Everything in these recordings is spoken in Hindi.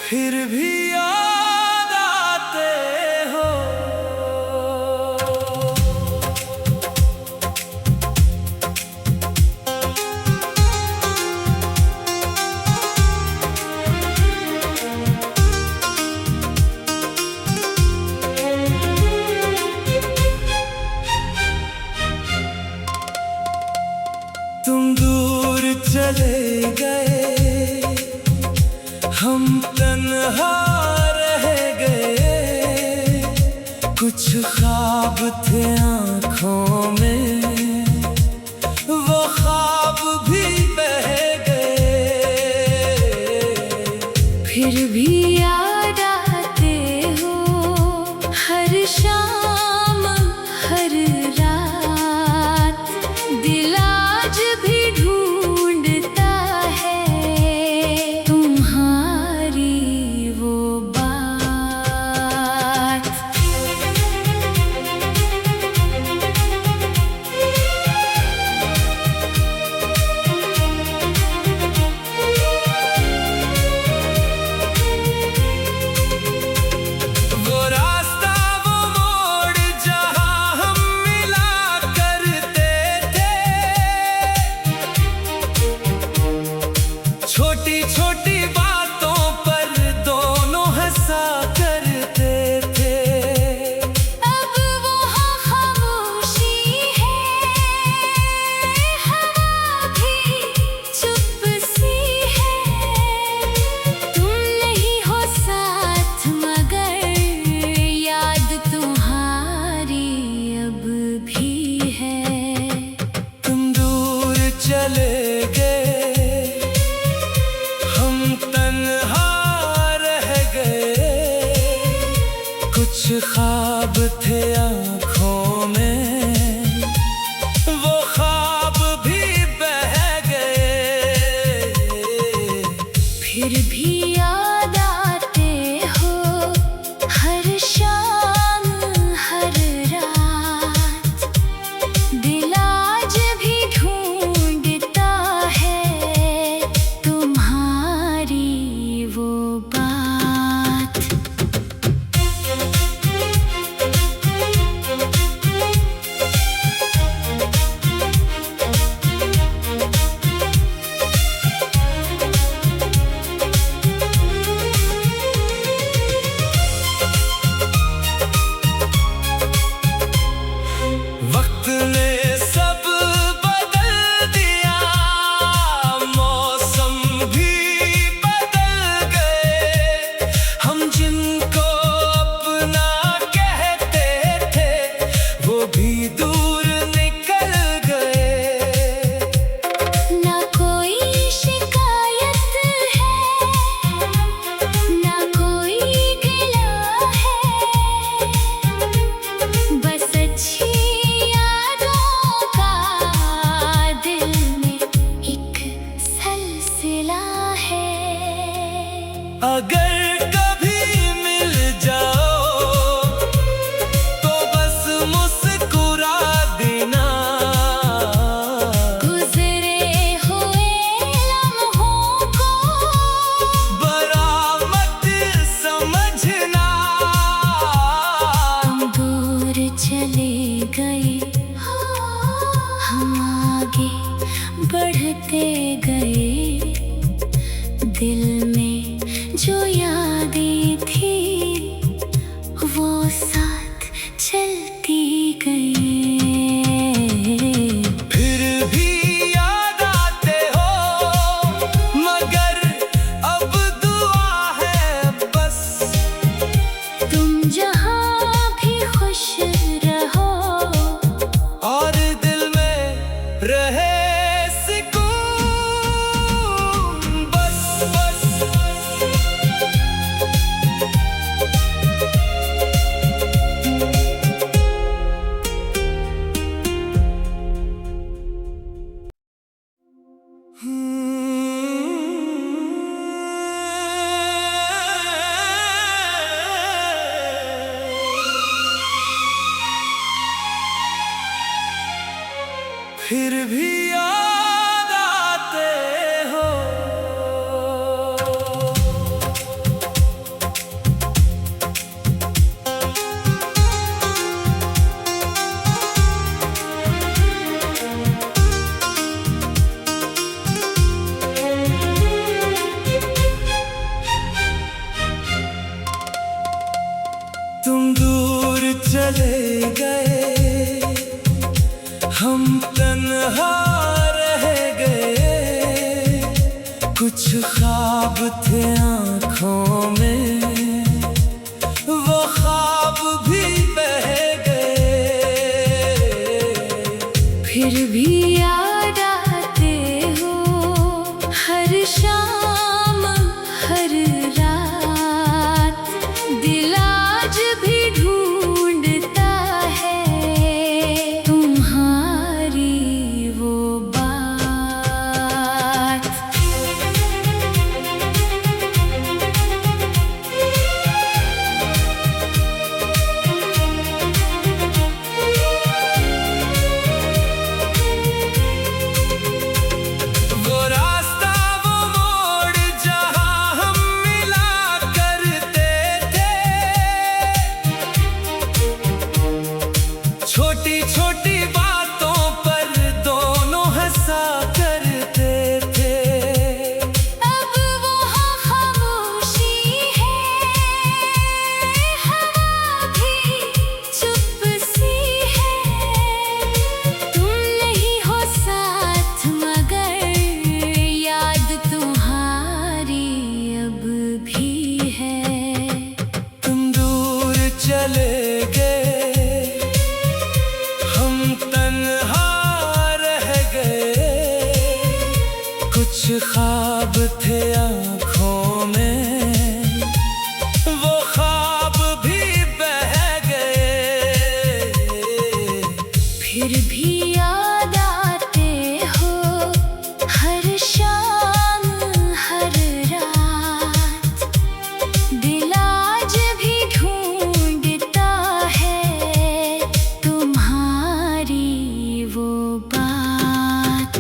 फिर भी याद आते हो। तुम दूर चले गए, हम तन्हा रह गए। कुछ ख्वाब थे आँखों में, वो ख्वाब भी बह गए। फिर भी याद आते हो, हर शाम हर रात। दिल आज भी ढूंढता है तुम्हारी वो बात। वो रास्ता वो मोड़ जहाँ हम मिला करते थे, छोटी छोटी बातों पर दोनों हंसा करते थे। अब वो खामोशी है, हवा भी चुप सी है। तुम नहीं हो साथ मगर याद तुम्हारी अब भी है। तुम दूर चले गए, हम तन्हा रह गए। कुछ ख्वाब थे आँखों में, वो ख्वाब भी बह गए। फिर भी याद आते हो, हर शाम हर रात। दिल आज भी ढूंढता है तुम्हारी वो बात। फिर भी याद आते हो। तुम दूर चले गए, हम तन्हा रह गए। कुछ ख्वाब थे आँखों में, वो ख्वाब भी बह गए। फिर भी याद आते हो, हर शाम हर रात। दिल आज भी ढूंढता है तुम्हारी वो बात। वो रास्ता वो मोड़ जहाँ हम मिला करते थे, छोटी छोटी बातों पर दोनों हंसा करते थे। अब वहाँ खामोशी है, हवा भी चुप सी है। तुम नहीं हो साथ मगर याद तुम्हारी अब भी है। तुम दूर चले गए, हम तन्हा रह गए। कुछ ख्वाब थे आँखों में, वो ख्वाब भी बह गए। फिर भी याद आते हो, हर शाम हर रात। दिल आज भी ढूंढता है तुम्हारी वो बात।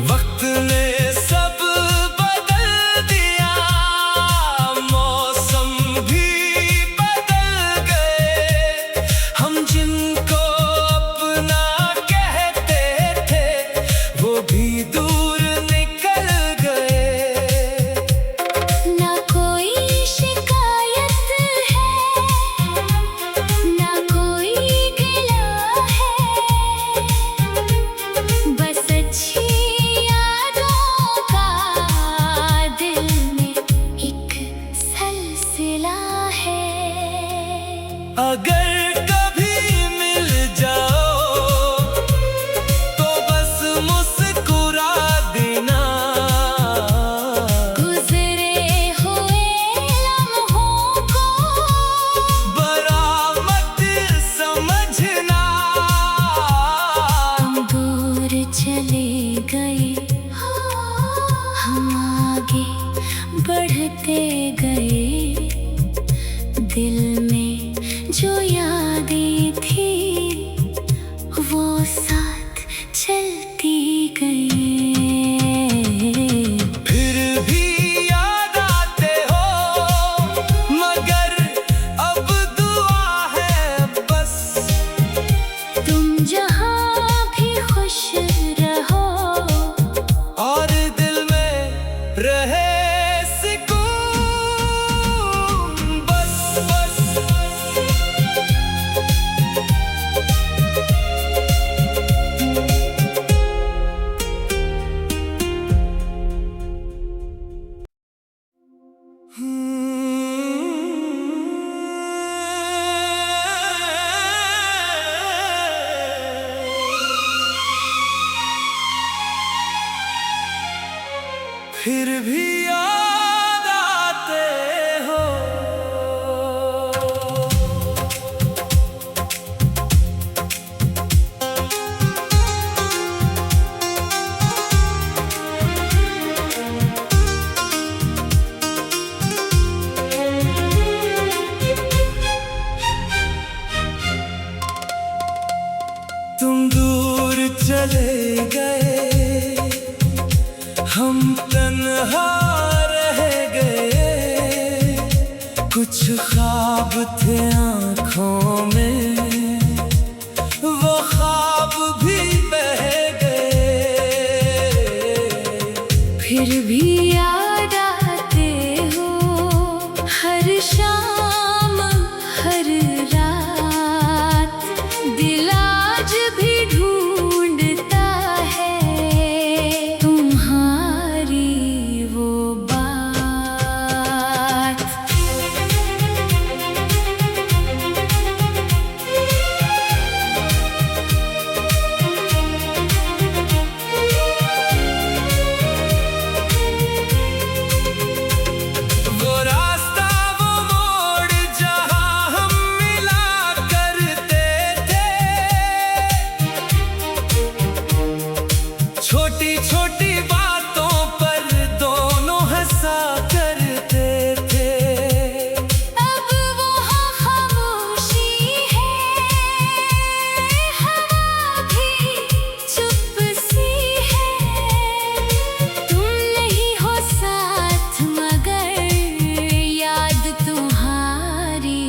वक्त ने सब बदल दिया, मौसम भी बदल गए। हम जिनको अपना कहते थे, वो भी दूर निकल गए। ना कोई शिकायत है, ना कोई गिला है। बस अच्छी यादों का दिल में एक सिलसिला है। अगर कभी मिल जाओ तो बस मुस्कुरा देना। गुजरे हुए लम्हों को बरामद समझना। तुम दूर चले गए, हम आगे बढ़ते गए। दिल में जो यादें थी वो साथ चलती गई। फिर भी याद आते हो, मगर अब दुआ है बस। तुम जहाँ भी खुश रहो, और दिल में रहे सुकून बस बस। फिर भी याद आते हो। तन्हा रह गए, कुछ ख्वाब थे आँखों में, वो ख्वाब भी बह गए। फिर भी याद आते हो हर शाम हर रात, दिल आज भी ढूंढता है तुम्हारी वो बात। वो रास्ता वो मोड़ जहाँ हम मिला करते थे, छोटी छोटी बातों पर दोनों हंसा करते थे। अब वहाँ खामोशी है, हवा भी चुप सी है, तुम नहीं हो साथ मगर याद तुम्हारी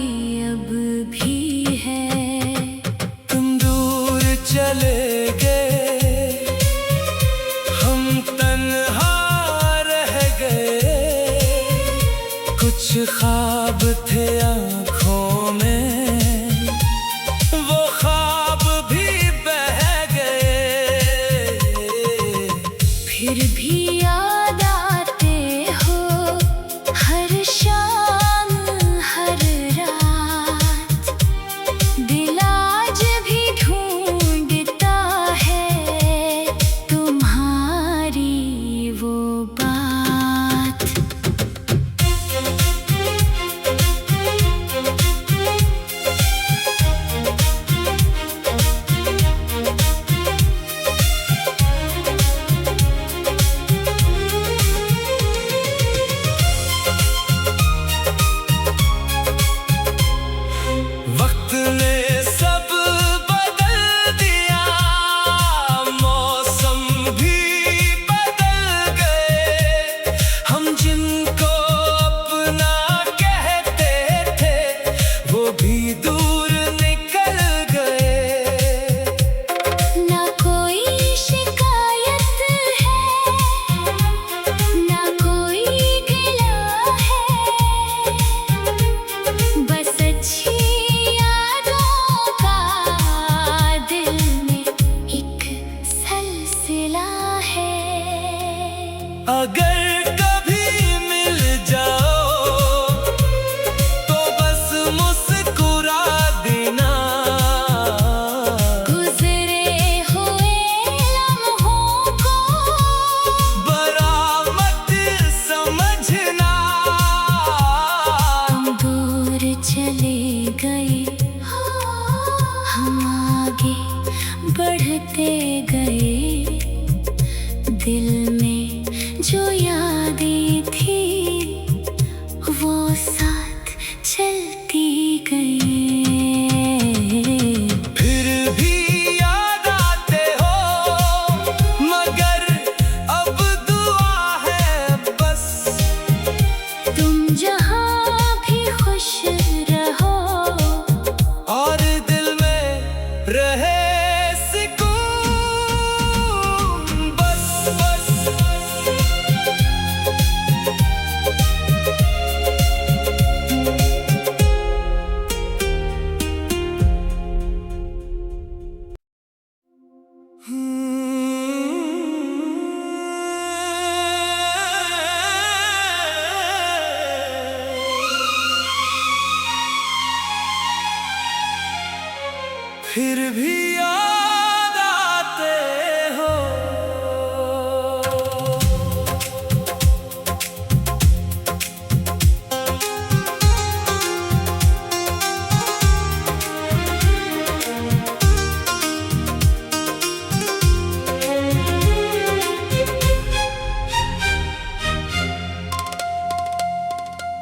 अब भी है। तुम दूर चले गए, हम तन्हा रह गए, कुछ ख्वाब थे आँखों में, वो ख्वाब भी बह गए। फिर भी याद आते हो हर शाम हर रात, दिल आज भी ढूंढता है तुम्हारी वो बात। वक्त ने सब बदल दिया, मौसम भी बदल गए, हम जिनको अपना कहते थे वो भी दूर निकल गए। ना कोई शिकायत है, ना कोई गिला है, बस अच्छी यादों का दिल में एक सिलसिला है। अगर कभी मिल जाओ तो बस मुस्कुरा देना, गुजरे हुए लम्हों को बरामद समझना। हम दूर चले गए, हम आगे बढ़ते गए, दिल में जो यादें थी वो साथ चलती गई। फिर भी याद आते हो मगर अब दुआ है बस, तुम जहाँ भी खुश रहो और दिल में रहे सुकून बस बस। फिर भी याद आते हो।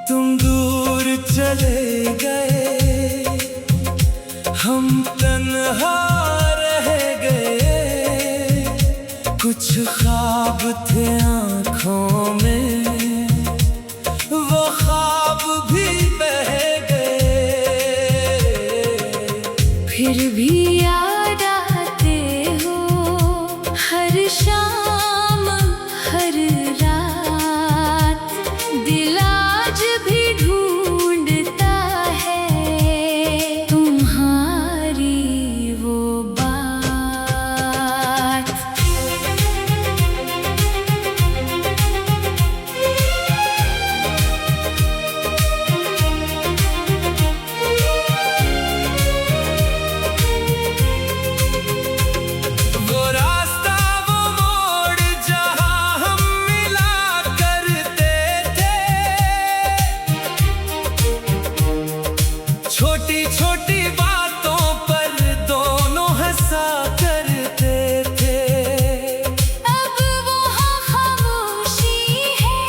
तुम दूर चले गए, हम तन्हा रह गए, कुछ कुछ ख्वाब थे आँखों में, वो ख्वाब भी बह गए। फिर भी याद आते हो हर शाम हर रात, दिल आज भी ढूंढता है तुम्हारी वो बात। वो रास्ता वो मोड़ जहाँ हम मिला करते थे, छोटी छोटी बातों पर दोनों हंसा करते थे। अब वहाँ खामोशी है,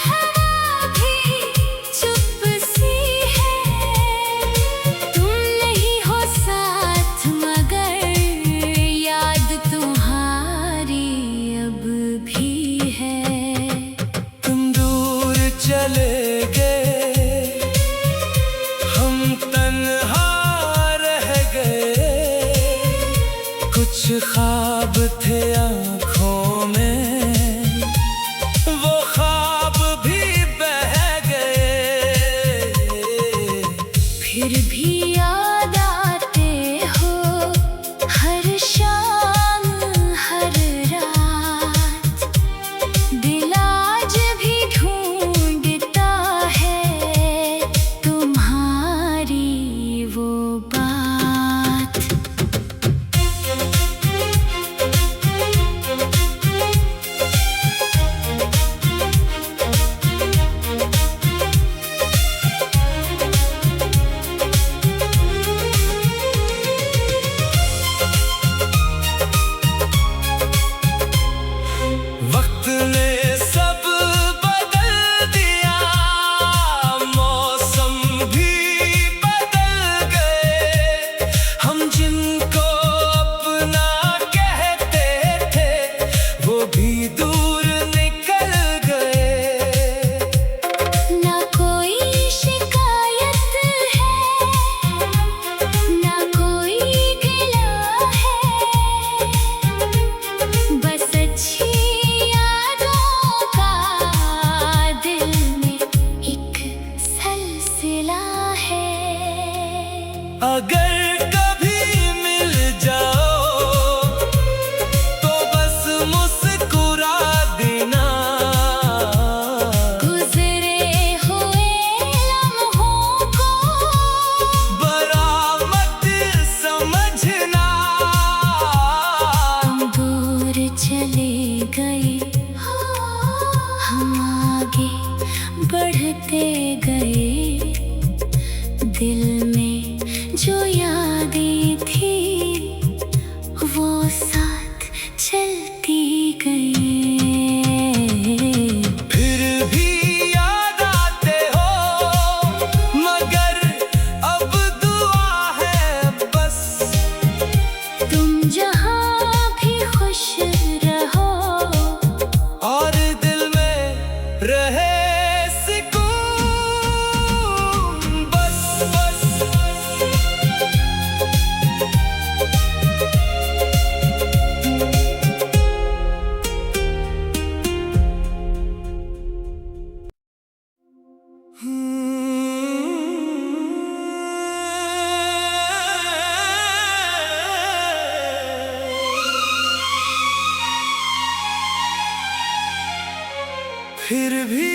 हवा भी चुप सी है। तुम नहीं हो साथ मगर याद तुम्हारी अब भी है। तुम दूर चले गए, हम तन्हा रह गए। कुछ ख्वाब थे आँखों में, वो ख्वाब भी बह गए। फिर भी याद आते हो हर शाम हर रात, दिल आज भी ढूंढता है तुम्हारी वो बात। वक्त ने सब बदल दिया, मौसम भी बदल गए। हम जिनको अपना कहते थे, वो भी दूर निकल गए। ना कोई शिकायत है, ना कोई गिला है, बस अच्छी यादों का दिल में एक सिलसिला है। अगर कभी मिल जाओ तो बस मुस्कुरा देना। गुजरे हुए लम्हों को बरामद समझना। हम दूर चले गए, हम आगे बढ़ते गए। दिल में जो यादें थी वो साथ चलती गई। फिर भी याद आते हो, मगर अब दुआ है बस। तुम जहाँ भी खुश रहो और दिल में रहे सुकून बस बस। फिर भी